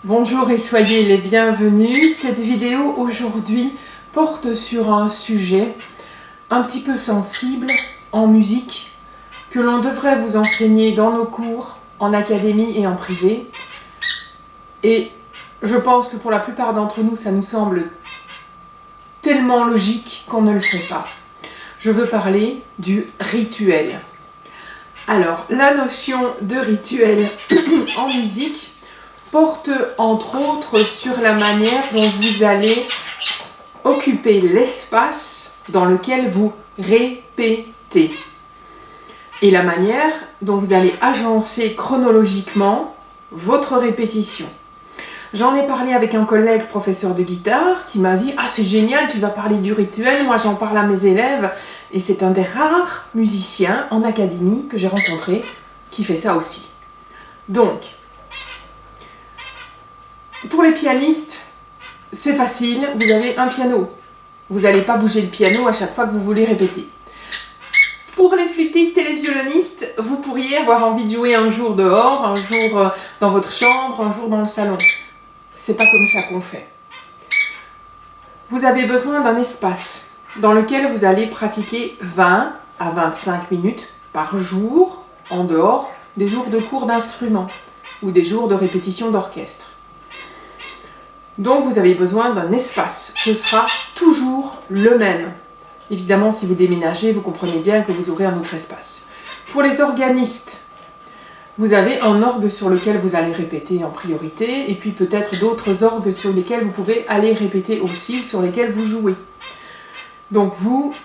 Bonjour et soyez les bienvenus. Cette vidéo aujourd'hui porte sur un sujet un petit peu sensible en musique que l'on devrait vous enseigner dans nos cours, en académie et en privé. Et je pense que pour la plupart d'entre nous, ça nous semble tellement logique qu'on ne le fait pas. Je veux parler du rituel. Alors, la notion de rituel en musique porte entre autres sur la manière dont vous allez occuper l'espace dans lequel vous répétez et la manière dont vous allez agencer chronologiquement votre répétition. J'en ai parlé avec un collègue professeur de guitare qui m'a dit « Ah, c'est génial, tu vas parler du rituel, moi j'en parle à mes élèves. » Et c'est un des rares musiciens en académie que j'ai rencontré qui fait ça aussi. Donc, pour les pianistes, c'est facile, vous avez un piano. Vous n'allez pas bouger le piano à chaque fois que vous voulez répéter. Pour les flûtistes et les violonistes, vous pourriez avoir envie de jouer un jour dehors, un jour dans votre chambre, un jour dans le salon. C'est pas comme ça qu'on fait. Vous avez besoin d'un espace dans lequel vous allez pratiquer 20 à 25 minutes par jour en dehors des jours de cours d'instruments ou des jours de répétition d'orchestre. Donc vous avez besoin d'un espace. Ce sera toujours le même. Évidemment, si vous déménagez, vous comprenez bien que vous aurez un autre espace. Pour les organistes, vous avez un orgue sur lequel vous allez répéter en priorité, et puis peut-être d'autres orgues sur lesquels vous pouvez aller répéter aussi, sur lesquels vous jouez. Donc vous,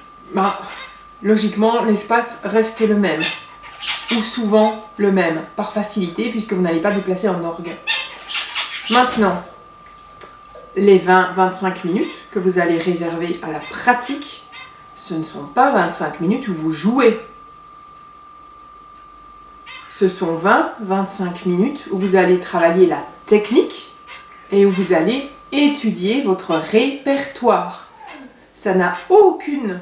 logiquement, l'espace reste le même, ou souvent le même, par facilité, puisque vous n'allez pas déplacer un orgue. Maintenant, les 20-25 minutes que vous allez réserver à la pratique, ce ne sont pas 25 minutes où vous jouez. Ce sont 20-25 minutes où vous allez travailler la technique et où vous allez étudier votre répertoire. Ça n'a aucune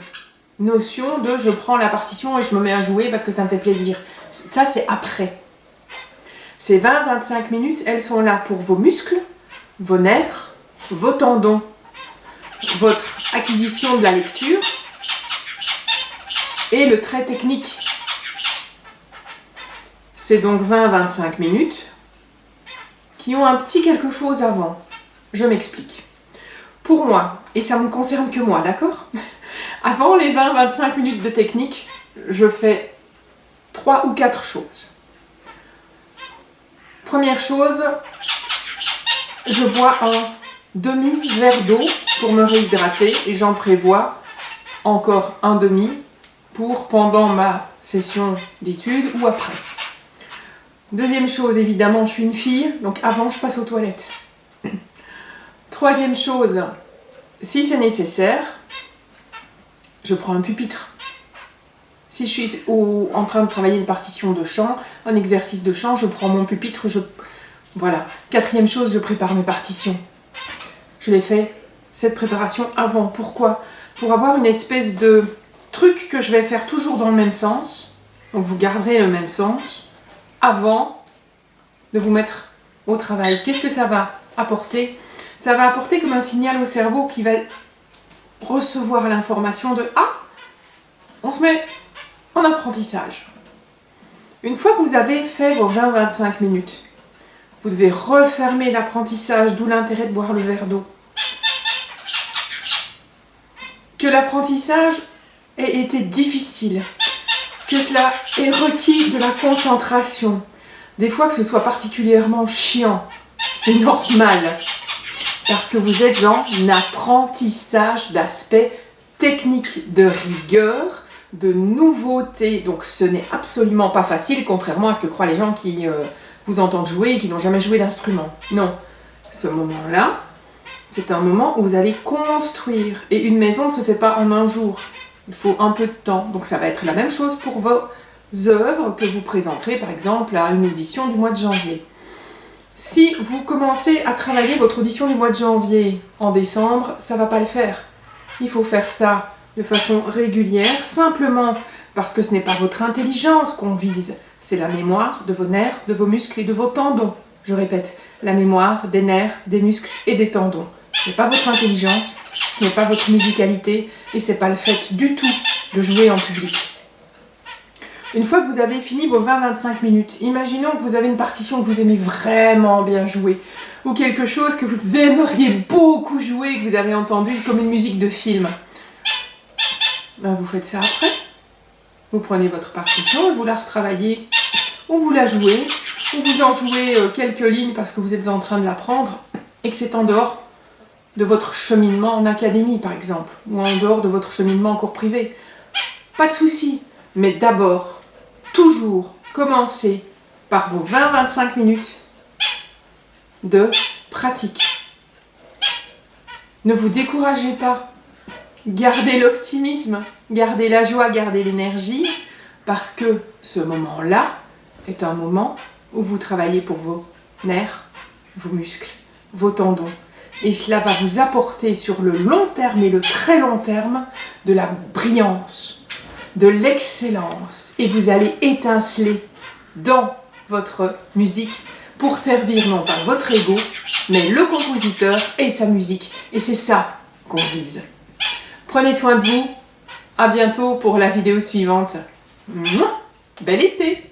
notion de je prends la partition et je me mets à jouer parce que ça me fait plaisir. Ça, c'est après. Ces 20-25 minutes, elles sont là pour vos muscles, vos nerfs, vos tendons, votre acquisition de la lecture et le trait technique. C'est donc 20-25 minutes qui ont un petit quelque chose avant. Je m'explique. Pour moi, et ça ne me concerne que moi, d'accord ? Avant les 20-25 minutes de technique, je fais 3 ou 4 choses. Première chose, je bois un demi-verre d'eau pour me réhydrater et j'en prévois encore un demi pour pendant ma session d'études ou après. Deuxième chose, évidemment, je suis une fille, donc avant je passe aux toilettes. Troisième chose, si c'est nécessaire, je prends un pupitre. Si je suis en train de travailler une partition de chant, un exercice de chant, je prends mon pupitre, voilà. Quatrième chose, je prépare mes partitions. Je l'ai fait, cette préparation avant. Pourquoi ? Pour avoir une espèce de truc que je vais faire toujours dans le même sens, donc vous garderez le même sens, avant de vous mettre au travail. Qu'est-ce que ça va apporter ? Ça va apporter comme un signal au cerveau qui va recevoir l'information de « Ah, on se met en apprentissage ». Une fois que vous avez fait vos 20-25 minutes, vous devez refermer l'apprentissage, d'où l'intérêt de boire le verre d'eau. Que l'apprentissage ait été difficile, que cela ait requis de la concentration, des fois que ce soit particulièrement chiant, c'est normal, parce que vous êtes en apprentissage d'aspects techniques, de rigueur, de nouveauté, donc ce n'est absolument pas facile, contrairement à ce que croient les gens qui vous entendent jouer et qui n'ont jamais joué d'instrument. Non, ce moment-là, c'est un moment où vous allez construire, et une maison ne se fait pas en un jour. Il faut un peu de temps. Donc ça va être la même chose pour vos œuvres que vous présenterez par exemple à une audition du mois de janvier. Si vous commencez à travailler votre audition du mois de janvier en décembre, ça ne va pas le faire. Il faut faire ça de façon régulière, simplement parce que ce n'est pas votre intelligence qu'on vise, c'est la mémoire de vos nerfs, de vos muscles et de vos tendons. Je répète, la mémoire, des nerfs, des muscles et des tendons. Ce n'est pas votre intelligence, ce n'est pas votre musicalité et ce n'est pas le fait du tout de jouer en public. Une fois que vous avez fini vos 20-25 minutes, imaginons que vous avez une partition que vous aimez vraiment bien jouer ou quelque chose que vous aimeriez beaucoup jouer, que vous avez entendu comme une musique de film. Ben, vous faites ça après. Vous prenez votre partition et vous la retravaillez ou vous la jouez ou vous en jouez quelques lignes parce que vous êtes en train de l'apprendre et que c'est en dehors de votre cheminement en académie par exemple ou en dehors de votre cheminement en cours privé. Pas de souci, mais d'abord, toujours commencez par vos 20-25 minutes de pratique. Ne vous découragez pas. Gardez l'optimisme, gardez la joie, gardez l'énergie, parce que ce moment-là est un moment où vous travaillez pour vos nerfs, vos muscles, vos tendons. Et cela va vous apporter sur le long terme et le très long terme de la brillance, de l'excellence. Et vous allez étinceler dans votre musique pour servir non pas votre ego, mais le compositeur et sa musique. Et c'est ça qu'on vise. Prenez soin de vous. À bientôt pour la vidéo suivante. Mouah, bel été!